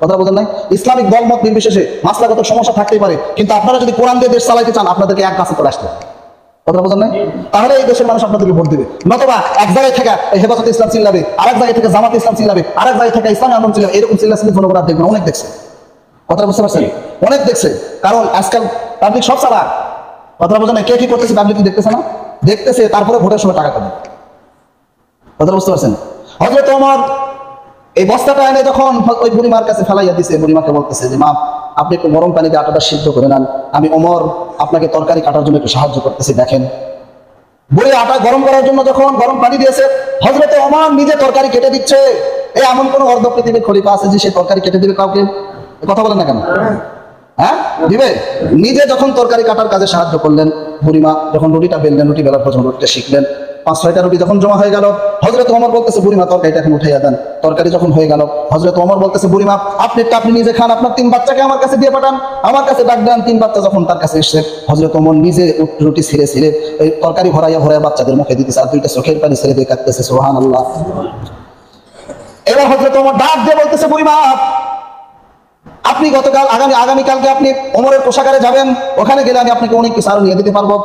কথা বলেন নাই? ইসলামিক দলমত নির্বিশেষে মাসলাগত সমস্যা থাকতেই পারে, কিন্তু আপনারা যদি কোরআন দিয়ে দেশ চালাইতে চান আপনাদেরকে এক গাছে চলে আসতে হবে। কথা বলেন নাই? তাহলে এই দেশের মানুষ আপনাদেরকে ভোট দেবে। নতুবা এক জায়গায় থেকে হেফাজতে ইসলাম চিল্লাবে, আরেক জায়গায় থেকে জামাত ইসলাম চিল্লাবে, আরেক জায়গায় থেকে ইসলামী আন্দোলন চিল্লাবে, এরকম চিল্লাচিল্লি জনগণ দেখবেন, অনেক দেখছে। কথা বুঝতে পারছেন? অনেক দেখছে। কারণ আজকাল পাবলিক সব চালা। কথা বোঝেন না? কে কি করতেছে পাবলিক দেখতেছে না? দেখতেছে, তারপরে ভোটের সময় টাকা পাবে। কথা বুঝতে পারছেন? হযরত ওমর এই বস্তাটা এনে যখন ওই বুড়িমার কাছে ফেলাইয়া দিছে, বুড়িমাকে বলতেছে যে মা, আপনি একটু গরম পানিতে আটাটা সিদ্ধ করে নেন, আমি ওমর আপনাকে তরকারি কাটার জন্য একটু সাহায্য করতেছি, দেখেন। বুড়ি আটা গরম করার জন্য যখন গরম পানি দিয়েছে, হযরত ওমর নিজে তরকারি কেটে দিচ্ছে। এই এমন কোন অর্ধ পৃথিবীর খলিফা আছে যে সে তরকারি কেটে দিবে কাউকে? কথা বলেন না কেন? হ্যাঁ, দিবে। নিজে যখন তরকারি কাটার কাজে সাহায্য করলেন, বুড়িমা যখন রুটিটা বেললেন, রুটি বেলার পর রুটিটা শিখলেন, 5-6টা রুটি যখন জমা হয়ে গেল, হযরত ওমর বলতেছে বুড়িমা তরকারিটা এখন উঠাইয়া দেন। তরকারি যখন হয়ে গেল, হযরত ওমর বলতেছে বুড়িমা আপনি নিজে খান, আপনার 3 বাচ্চাকে আমার কাছে দিয়ে পাঠান, আমার কাছে ডাক দেন। 3 বাচ্চা যখন তার কাছে এসে, হযরত ওমর নিজে রুটি ছিঁড়ে ছিঁড়ে এই তরকারি ভরাইয়া ভরাইয়া বাচ্চাদের মুখে দিতেছে, আর 2টা চোখের পানি ছেড়ে দিয়ে কাঁদতেছে, সুবহানাল্লাহ। এবার হযরত ওমর ডাক দিয়ে বলতেছে বুড়িমা, আপনি গতকাল আগামীকালকে আপনি ওমরের কোষাগারে যাবেন, ওখানে গেলে আমি আপনাকে অনেক কিছু আরো নিয়ে দিতে পারবো।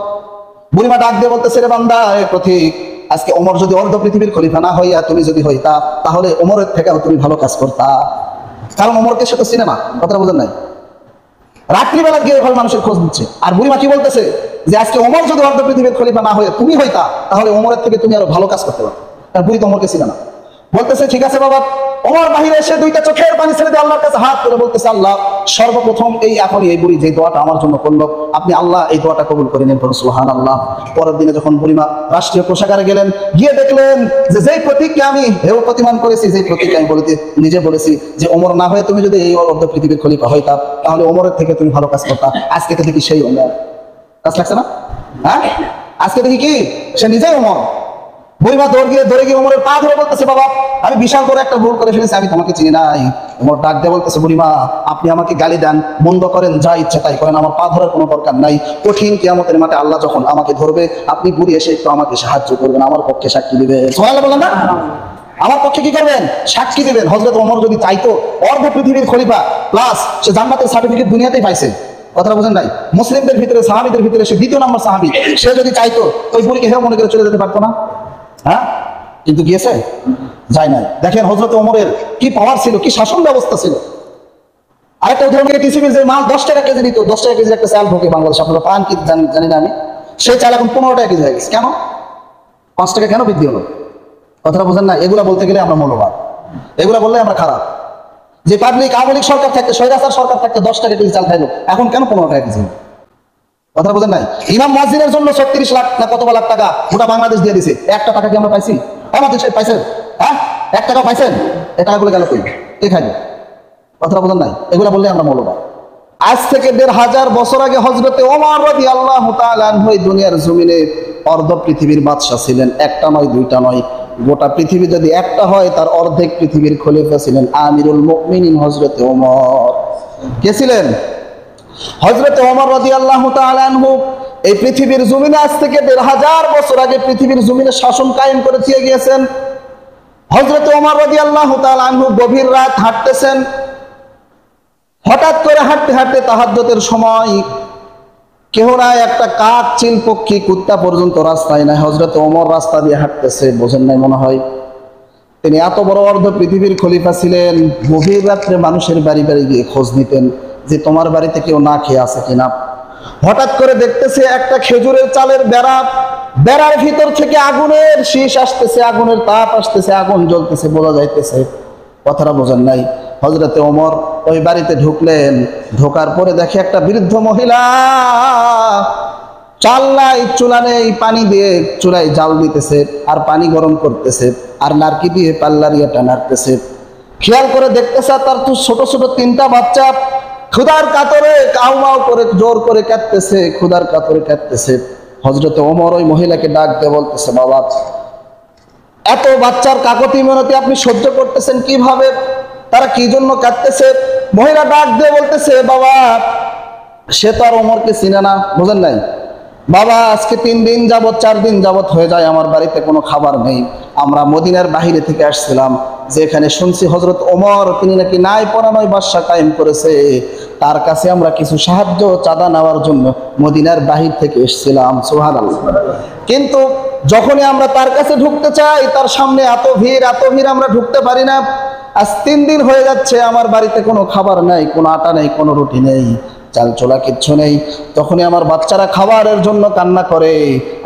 বুড়িমা ডাক দিয়ে বলতেছে রে বান্দা, এ পথিক, আজকে ওমর যদি অর্ধ পৃথিবীর খলিফা না হইয়া তুমি যদি হইতা, তাহলে ওমরের থেকেও তুমি ভালো কাজ করতা। কারণ ওমরকে সে তো সিনেমা। কথা বুঝেন নাই? রাত্রিবেলা গিয়ে এভাবে মানুষের খোঁজ নিচ্ছে। আর বুড়িমা কি বলতেছে যে আজকে ওমর যদি অর্ধ পৃথিবীর খলিফা না হয়ে তুমি হইতা, তাহলে ওমরের থেকে তুমি আরো ভালো কাজ করতে পারো। তার বুড়ি তো ওমরকে সিনেমা বলতেছে, ঠিক আছে বাবা। ওমর বাহিরে এসে 2টা চোখের পানি ছেড়ে দিয়ে আল্লাহর কাছে হাত তুলে বলতেছে, আল্লাহ, সর্বপ্রথম এখনই এই বুড়ি যে দোয়াটা আমার জন্য করলো, আপনি আল্লাহ এই দোয়াটা কবুল করে নিন, সুবহানাল্লাহ। পরের দিনে যখন বুড়িমা রাষ্ট্রীয় কোষাগারে গেলেন, গিয়ে দেখলেন যে যেই প্রতীককে আমি হেয় প্রতিমান করেছি, যেই প্রতীককে আমি নিজে বলেছি যে ওমর না হয়ে তুমি যদি এই অর্ধ পৃথিবীর খলিফা হইতা, তাহলে ওমরের থেকে তুমি ভালো কাজ করতা। আজকে তো দেখি সেই ওমর। কাজ লাগছে না? হ্যাঁ, আজকে দেখি কি সে নিজেই ওমর। বুড়িমা ধরে গিয়ে ওমরের পা ধরে বলতেছে, বাবা, আমি বিশাল করে একটা ভুল করে ফেলেছি, আমি তোমাকে চিনি নাই। ওমর ডাক দিয়ে বলতেছে, বুড়িমা, আপনি আমাকে গালি দেন, মন্দ করেন, যা ইচ্ছা তাই করেন, আমার পা ধরার কোনো দরকার নাই। কঠিন কিয়ামতের মাঠে আল্লাহ যখন আমাকে ধরবে, আপনি বুড়ি এসে একটু আমাকে সাহায্য করবেন, আমার পক্ষে সাক্ষী দিবেন। সুবহানাল্লাহ বলেন না? আমার পক্ষে কি করবেন? সাক্ষী দিবেন। হযরত ওমর যদি চাইতো অর্ধ পৃথিবীর খলিফা প্লাস সে জান্নাতের সার্টিফিকেট দুনিয়াতেই পাইছে। কথা বুঝেন নাই? মুসলিমদের ভিতরে, সাহাবীদের ভিতরে সে 2য় নম্বর সাহাবী, সে যদি চাইতো ওই বুড়িকে হেও মনে করে চলে যেতে পারতো না? হ্যাঁ, কিন্তু গিয়েছে? যায় নাই। দেখেন হযরত ওমরের কি পাওয়ার ছিল, কি শাসন ব্যবস্থা ছিল। আরেকটা উদাহরণ, টিসিবির যে মাল 10 টাকা কেজি নিত, 10 টাকা কেজি একটা চাল ঢোকে বাংলাদেশ, আপনারা পান কি জানি না আমি, সেই চাল এখন 15 টাকা কেজি হয়ে গেছে। কেন? 5 টাকা কেন বৃদ্ধি হলো? কথাটা বোঝেন না? এগুলা বলতে গেলে আমরা মৌলবাদ, এগুলা বললে আমরা খারাপ। যে পাবলিক আওয়ামী লীগ সরকার থাকতে, স্বৈরাচার সরকার থাকতে 10 টাকা কেজি চাল খাইলো, এখন কেন 15 টাকা কেজি? কথা বোঝেন নাই? ইমাম মুয়াজ্জিনের জন্য 36 লাখ না কত লাখ টাকা গোটা বাংলাদেশ দিয়ে দিছে। 1 টাকা কি আমরা পাইছি? আমাদের পাইছেন? হ্যাঁ, 1 টাকা পাইছেন? এই টাকাগুলো গেল কই? কে খাইলো? কথা বোঝেন নাই? এগুলা বললে আমরা মৌলবাদ। আজ থেকে 1500 বছর আগে হযরতে ওমর রাদিয়াল্লাহু তাআলা আনহু দুনিয়ার জমিনে অর্ধ পৃথিবীর বাদশা ছিলেন। একটা নয়, 2টা নয়, গোটা পৃথিবী যদি একটা হয়, তার অর্ধেক পৃথিবীর খলিফা ছিলেন আমিরুল মুমিনিন হযরতে ওমর। কে ছিলেন? হযরতে ওমর রাদিয়াল্লাহু তাআলা আনহু এই পৃথিবীর জমিনে আজ থেকে 1500 বছর আগে পৃথিবীর জমিনে শাসন কায়েম করে দিয়ে গিয়েছেন। হযরতে ওমর রাদিয়াল্লাহু তাআলা আনহু গভীর রাত হাঁটতেছেন। হঠাৎ করে হাঁটতে হাঁটতে তাহাজ্জুদের সময় কেহ নাই, একটা কাক, চিল, পক্ষী, কুত্তা পর্যন্ত রাস্তায় নাই। হযরতে ওমর রাস্তা দিয়ে হাঁটতেছে, বোঝেন নাই মনে হয়? তিনি এত বড় অর্ধ পৃথিবীর খলিফা ছিলেন। গভীর রাত্রে মানুষের বাড়ি বাড়ি গিয়ে খোঁজ নিতেন যে তোমার বাড়িতে কেউ না খেয়ে আছে কিনা। হঠাৎ করে দেখতেছে একটা খেজুরের চালের বেড়ার ভিতর থেকে আগুনের শীষ আসতেছে, আগুনের তাপ আসতেছে, আগুন জ্বলতেছে, বোঝা যাইতেছে। কথাটা বোঝেন নাই? হযরতে ওমর ওই বাড়িতে ঢুকলেন। ঢোকার পরে দেখে একটা বৃদ্ধ মহিলা চাল নাই, চুলা নেই, পানি দিয়ে চুলায় জাল দিতেছে আর পানি গরম করতেছে আর নারকি দিয়ে পাল্লারিয়াটা নাড়তেছে। খেয়াল করে দেখতেছে তার তো ছোট ছোট 3টা বাচ্চা ক্ষুধার কাতরে কাউমাউ করে জোর করে কাঁদতেছে, ক্ষুধার কাতরে কাঁদতেছে। হযরতে ওমর ওই মহিলাকে ডাক দিয়ে বলতেছে, বাবা, এত বাচ্চার কাকতি মিনতি আপনি সহ্য করতেছেন কিভাবে? তারা কি জন্য কাঁদতেছে? মহিলা ডাক দিয়ে বলতেছে, বাবা, সে তো আর ওমরকে চিনে না, বুঝেন নাই? বাবা আজকে 3 দিন যাবত 4 দিন যাবত হয়ে যায় আমার বাড়িতে কোনো খাবার নেই। আমরা মদিনার বাহিরে থেকে আসছিলাম, যেখানে শুনছি হযরত ওমর তিনি নাকি নাই পরানয় বাদশা কায়েম করেছে, তার কাছে আমরা কিছু সাহায্য চাঁদা নেওয়ার জন্য মদিনার বাহির থেকে এসেছিলাম। সুবহানাল্লাহ। কিন্তু যখনই আমরা তার কাছে ঢুকতে চাই, তার সামনে এত ভিড় আমরা ঢুকতে পারি না। আজ 3 দিন হয়ে যাচ্ছে আমার বাড়িতে কোনো খাবার নেই, কোনো আটা নেই, কোনো রুটি নেই, চাল চোলা কিচ্ছু নেই। তখনই আমার বাচ্চারা খাবারের জন্য কান্না করে।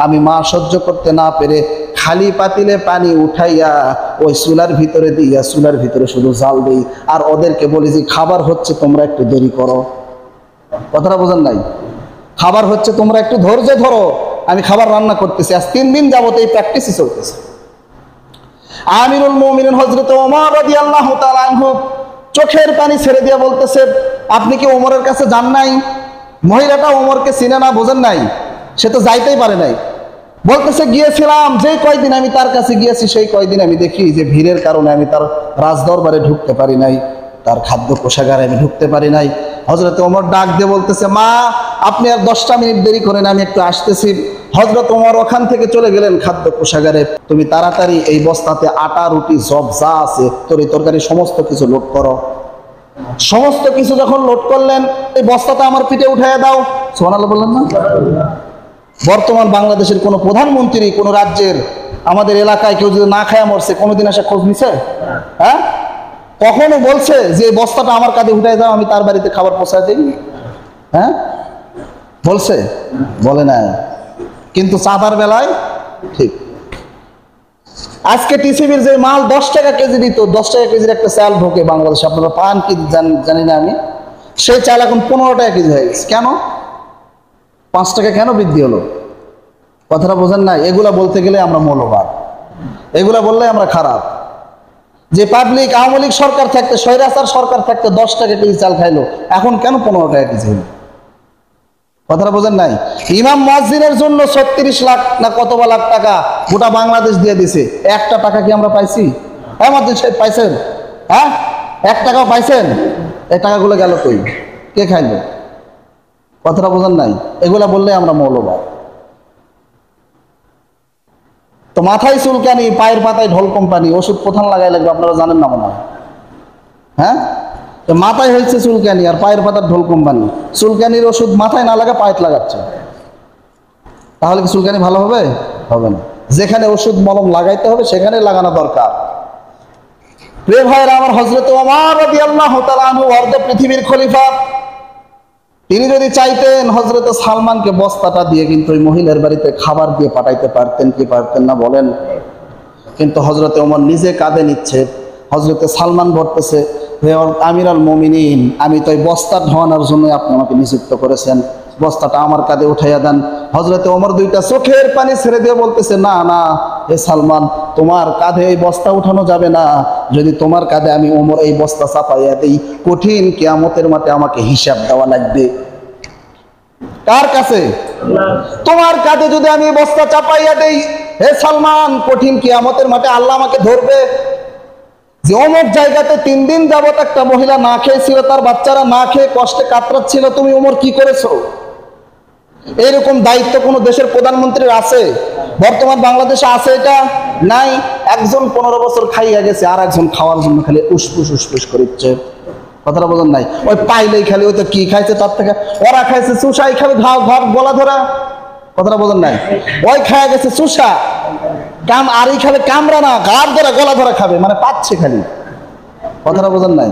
আমি মা সহ্য করতে না পেরে খালি পাতিলে পানি উঠাইয়া ওই চুলার ভিতরে দিয়া চুলার ভিতরে শুধু জাল দিই, আর ওদেরকে বলি যে খাবার হচ্ছে, তোমরা একটু দেরি করো। কথাটা বোঝেন নাই? খাবার হচ্ছে, তোমরা একটু ধৈর্য ধরো, আমি খাবার রান্না করতেছি। আজ 3 দিন যাবত এই প্র্যাকটিসই চলতেছে। আমিরুল মুমিনিন হযরত ওমর রাদিয়াল্লাহু তাআলা আনহু চোখের পানি ছেড়ে দিয়ে বলতেছে, আপনি কি ওমরের কাছে যান নাই? মহিলাটা ওমরকে চিনে না, বোঝেন নাই, সে তো যাইতেই পারে নাই। বলতেছে গিয়েছিলাম, যে কয়দিন আমি তার কাছে গিয়েছি সেই কয়দিন আমি দেখি যে ভিড়ের কারণে আমি তার রাজদরবারে ঢুকতে পারি নাই, তার খাদ্য কোষাগারে আমি ঢুকতে পারি নাই। হযরত ওমর ডাক দিয়ে বলতেছে, মা আপনি আর 10টা মিনিট দেরি করেন, আমি একটু আসতেছি। হযরত ওমর ওখান থেকে চলে গেলেন খাদ্য কোষাগারে। তুমি তাড়াতাড়ি এই বস্তাতে আটা রুটি সব যা আছে তরকারি সমস্ত কিছু লোড করো। সমস্ত কিছু যখন লোড করলেন, এই বস্তাটা আমার পিঠে উঠাইয়া দাও। সুবহানাল্লাহ বললেন না? বর্তমান বাংলাদেশের কোন প্রধানমন্ত্রী কোন রাজ্যের আমাদের এলাকায় কেউ যদি না খায়া মরছে, কোনোদিন এসে খোঁজ নিছে? হ্যাঁ, কখনো বলছে যে এই বস্তাটা আমার কাঁধে উঠাই দাও, আমি তার বাড়িতে খাবার পৌঁছায় দিই? হ্যাঁ, বলছে? বলে না। কিন্তু চাঁদার বেলায় ঠিক। আজকে টিসিবির যে মাল 10 টাকা কেজি দিত, 10 টাকা কেজির একটা চাল ঢোকে বাংলাদেশে, আপনারা পান কি জানি না আমি, সেই চাল এখন 15 টাকা কেজি হয়ে গেছে। কেন? 5 টাকা কেন বৃদ্ধি হলো? কথাটা বোঝেন না? এগুলা বলতে গেলে আমরা মৌলবাদ, এগুলা বললে আমরা খারাপ। যে পাবলিক আওয়ামী লীগ সরকার থাকতে, স্বৈরাচার সরকার থাকতে 10 টাকা কেজি চাল খাইলো, এখন কেন 15 টাকা কেজি হলো? কথাটা বোঝেন নাই? ইমাম মুয়াজ্জিনের জন্য 36 লাখ না কত লাখ টাকা গোটা বাংলাদেশ দিয়ে দিছে, একটা টাকা কি আমরা পাইছি? হ্যাঁ মুয়াজ্জিন সাহেব পাইছেন? হ্যাঁ, 1 টাকাও পাইছেন? এই টাকাগুলো গেল কই? কে খাইলো? কথাটা বোঝেন নাই? এগুলা বললে আমরা মৌলবাদ। তো মাথায় চুলকানি, পায়ের পাতায় ঢোল কোম্পানি, ওষুধ কোথায় লাগাই লাগবে আপনারা জানেন না মনে হয়? হ্যাঁ, মাথায় হয়েছে চুলকানি আর পায়ের পাতার ঢোল কোম্পানি, চুলকানির ওষুধ মাথায় না লাগা পায়ে লাগাচ্ছে, তাহলে কি চুলকানি ভালো হবে? হবে না। যেখানে ওষুধ মলম লাগাইতে হবে সেখানে লাগানো দরকার। প্রিয় ভাইরা আমার, হযরত ওমর রাদিয়াল্লাহু তাআলা আনহু অর্ধ পৃথিবীর খলিফা, তিনি যদি চাইতেন হযরত সালমানকে বস্তাটা দিয়ে কিন্তু ওই মহিলার বাড়িতে খাবার দিয়ে পাঠাইতে পারতেন কি পারতেন না বলেন? কিন্তু হযরত ওমর নিজে কাঁধে নিচ্ছে, হযরত সালমান বলতেছে, আমিরুল মুমিনিন, আমি তো এই বস্তা ঢোয়ানোর জন্য আপনি আমাকে নিযুক্ত করেছেন, বস্তাটা আমার কাঁধে উঠাইয়া দেন। হযরত ওমর 2টা চোখের পানি ছেড়ে দিয়ে বলতেছে, না না হে সালমান, তোমার কাঁধে এই বস্তা উঠানো যাবে না। যদি তোমার কাঁধে আমি ওমর এই বস্তা চাপাইয়া দেই, কঠিন কিয়ামতের মাঠে আমাকে হিসাব দেওয়া লাগবে। কার কাছে? তোমার কাঁধে যদি আমি বস্তা চাপাইয়া দেই হে সালমান, কঠিন কিয়ামতের মাঠে আল্লাহ আমাকে ধরবে যে অমুক জায়গাতে 3 দিন যাবত একটা মহিলা না খেয়েছিল, তার বাচ্চারা না খেয়ে কষ্টে কাতরাচ্ছিল, তুমি ওমর কি করেছো? এরকম দায়িত্ব কোন দেশের প্রধানমন্ত্রীর আছে? বর্তমান বাংলাদেশে আছে? এটা নাই। একজন 15 বছর খাইয়া গেছে, আর একজন খাওয়ার জন্য খালি উসপুস উসপুস করিচ্ছে। কথাটা বোঝেন নাই? ওই পাইলেই খালি ওই তো কি খাইছে তার থেকে, ওরা খাইছে চুষাই খালি ঘাও ঘর গলা ধরা। কথাটা বোঝেন নাই? ওই খাইয়া গেছে চুষা কাম, আর এই খালি কামড়া না, ঘাড় ধরা গলা ধরা খাবে, মানে পাচ্ছে খালি। কথাটা বোঝেন নাই?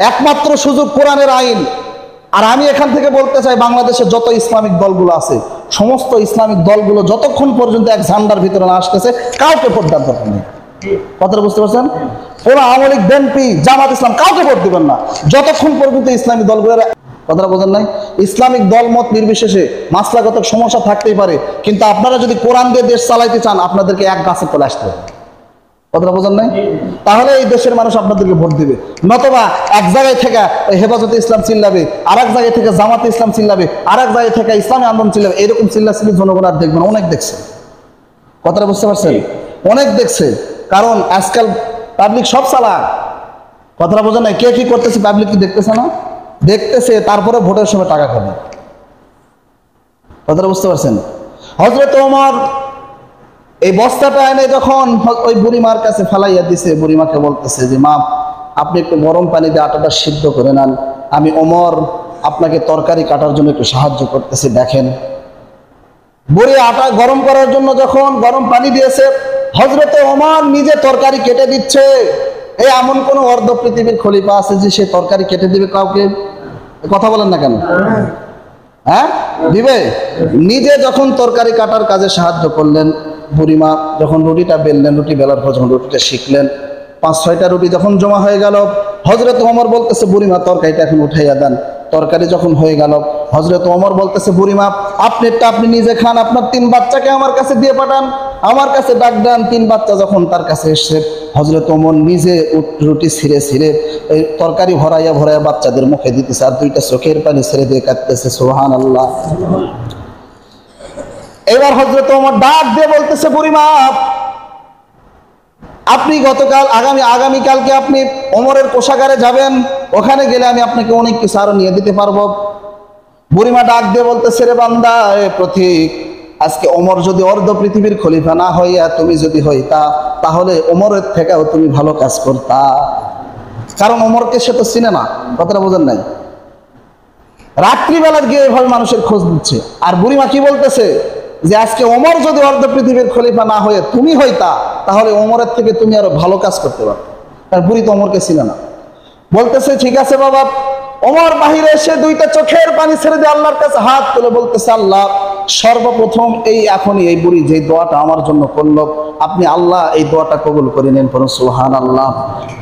একমাত্র সুযোগ কোরআনের আইন। আর আমি এখান থেকে বলতে চাই, বাংলাদেশে যত ইসলামিক দলগুলো আছে, সমস্ত ইসলামিক দলগুলো যতক্ষণ পর্যন্ত এক ঝান্ডার ভিতরে না আসতেছে, কাউকে ভোট দেওয়ার দরকার নেই। কথাটা বুঝতে পারছেন? কোন আওয়ামী লীগ, বিএনপি, জামাত ইসলাম কাউকে ভোট দিবেন না যতক্ষণ পর্যন্ত ইসলামী দলগুলোর, কথাটা বোঝেন নাই? ইসলামিক দলমত নির্বিশেষে মাসলাগত সমস্যা থাকতেই পারে, কিন্তু আপনারা যদি কোরআন দিয়ে দেশ চালাইতে চান, আপনাদেরকে এক গাছের তলে আসতে হবে। কথাটা বোঝেন নাই? তাহলে এই দেশের মানুষ আপনাদেরকে ভোট দিবে। নতবা এক জায়গায় থেকে হেফাজতে ইসলাম চিল্লাবে, আর এক জায়গায় থেকে জামাতে ইসলাম চিল্লাবে, আর এক জায়গায় থেকে ইসলামী আন্দোলন চিল্লাবে, এরকম চিল্লাচিল্লি জনগণ আর দেখবেন। অনেক দেখছে। কথাটা বুঝতে পারছেন? অনেক দেখছে। কারণ আজকাল পাবলিক সব চালাক। কথাটা বোঝেন নাই? কে কি করতেছে পাবলিক কি দেখতেছে না? দেখতেছে, তারপরে ভোটের সময় টাকা খাবে। কথাটা বুঝতে পারছেন? হযরত ওমর এই বস্তাটা এনে যখন ওই বুড়িমার কাছে ফালাইয়া দিছে, বুড়িমাকে বলতেছে যে মা, আপনি একটু গরম পানি দিয়ে আটাটা সিদ্ধ করে নেন, আমি ওমর আপনাকে তরকারি কাটার জন্য একটু সাহায্য করতেছি, দেখেন। বুড়ি আটা গরম করার জন্য যখন গরম পানি দিয়েছে, হযরত ওমর নিজে তরকারি কেটে দিচ্ছে। এই এমন কোন অর্ধ পৃথিবীর খলিফা আছে যে সে তরকারি কেটে দিবে কাউকে? কথা বলেন না কেন? হ্যাঁ, দিবে? নিজে যখন তরকারি কাটার কাজে সাহায্য করলেন, বুড়িমা যখন রুটিটা বেললেন, রুটি বেলার পর যখন রুটিটা শিখলেন, 5-6টা রুটি যখন জমা হয়ে গেল, হযরত ওমর বলতেছে বুড়িমা তরকারিটা এখন উঠাইয়া দেন। তরকারি যখন হয়ে গেল, হযরত ওমর বলতেছে বুড়িমা, আপনারটা আপনি নিজে খান, আপনার 3 বাচ্চাকে আমার কাছে দিয়ে পাঠান, আমার কাছে ডাক দেন। 3 বাচ্চা যখন তার কাছে এসে, হযরত ওমর নিজে রুটি ছিঁড়ে ছিঁড়ে এই তরকারি ভরাইয়া ভরাইয়া বাচ্চাদের মুখে দিতেছে, আর 2টা চোখের পানি ছেড়ে দিয়ে কাঁদতেছে, সুবহানাল্লাহ। এবার হযরত ওমর ডাক দিয়ে বলতেছে বুড়িমা, আপনি আগামীকালকে আপনি ওমরের কোষাগারে যাবেন, ওখানে গেলে আমি আপনাকে অনেক কিছু আরো নিয়ে দিতে পারবো। বুড়িমা ডাক দিয়ে বলতেছে, রে বান্দা, এ পথিক, আজকে ওমর যদি অর্ধ পৃথিবীর খলিফা না হইয়া তুমি যদি হইতা, তাহলে ওমরের থেকেও তুমি ভালো কাজ করতা। কারণ ওমরকে সে তো চিনে না, কথাটা বোঝেন নাই? রাত্রিবেলা গিয়ে এভাবে মানুষের খোঁজ দিচ্ছে। আর বুড়িমা কি বলতেছে যে আজকে ওমর যদি অর্ধ পৃথিবীর খলিফা না হয়ে তুমি হইতা, তাহলে ওমরের থেকে তুমি আরো ভালো কাজ করতে পারতে। তার বুড়ি তো ওমরকে চিনে না। বলতেছে, ঠিক আছে বাবা। ওমর বাহিরে এসে 2টা চোখের পানি ছেড়ে দিয়ে আল্লাহর কাছে হাত তুলে বলতেছে, আল্লাহ, সর্বপ্রথম এখনই এই বুড়ি যে দোয়াটা আমার জন্য করলো, আপনি আল্লাহ এই দোয়াটা কবুল করে নেন, পড়ুন সুবহানাল্লাহ।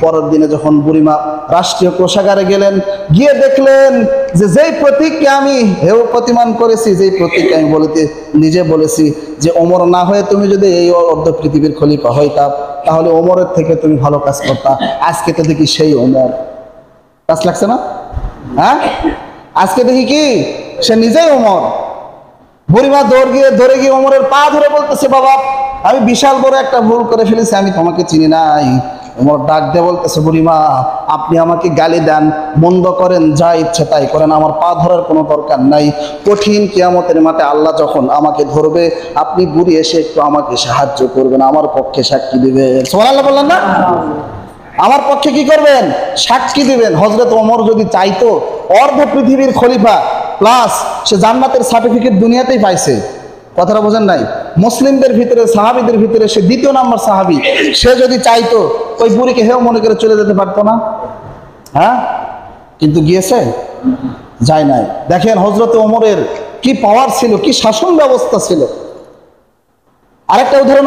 পরের দিনে যখন বুড়িমা রাষ্ট্রীয় কোষাগারে গেলেন, গিয়ে দেখলেন যে যেই প্রতীককে আমি হেয় প্রতিমান করেছি, যেই প্রতীককে আমি নিজে বলেছি যে ওমর না হয়ে তুমি যদি এই অর্ধ পৃথিবীর খলিফা হইতা, তাহলে ওমরের থেকে তুমি ভালো কাজ করতা। আজকে তো দেখি সেই ওমর। কাজ লাগছে না? হ্যাঁ, আজকে দেখি কি সে নিজেই ওমর। বুড়িমা ধরে গিয়ে ওমরের পা ধরে বলতেছে, বাবা, আমি বিশাল বড় একটা ভুল করে ফেলেছি, আমি তোমাকে চিনি নাই। ওমর ডাক দিয়ে বলতেছে, বুড়িমা, আপনি আমাকে গালি দেন, মন্দ করেন, যা ইচ্ছে তাই করেন, আমার পা ধরার কোনো দরকার নাই। কঠিন কিয়ামতের মাঠে আল্লাহ যখন আমাকে ধরবে, আপনি বুড়ি এসে একটু আমাকে সাহায্য করবেন, আমার পক্ষে সাক্ষী দিবেন। সুবহানাল্লাহ বললেন না? আমার পক্ষে কি করবেন? সাক্ষী দিবেন। হযরত ওমর যদি চাইতো, অর্ধ পৃথিবীর খলিফা প্লাস সে জান্নাতের সার্টিফিকেট দুনিয়াতেই পাইছে। কথাটা বোঝেন নাই? মুসলিমদের ভিতরে, সাহাবীদের ভিতরে সে 2য় নাম্বার সাহাবী। সে যদি চাইতো, ওই বুড়িকে হেও মনে করে চলে যেতে পারতো না? হ্যাঁ, কিন্তু গিয়েছে? যায় নাই। দেখেন হযরত ওমরের কি পাওয়ার ছিল, কি শাসন ব্যবস্থা ছিল। আরেকটা উদাহরণ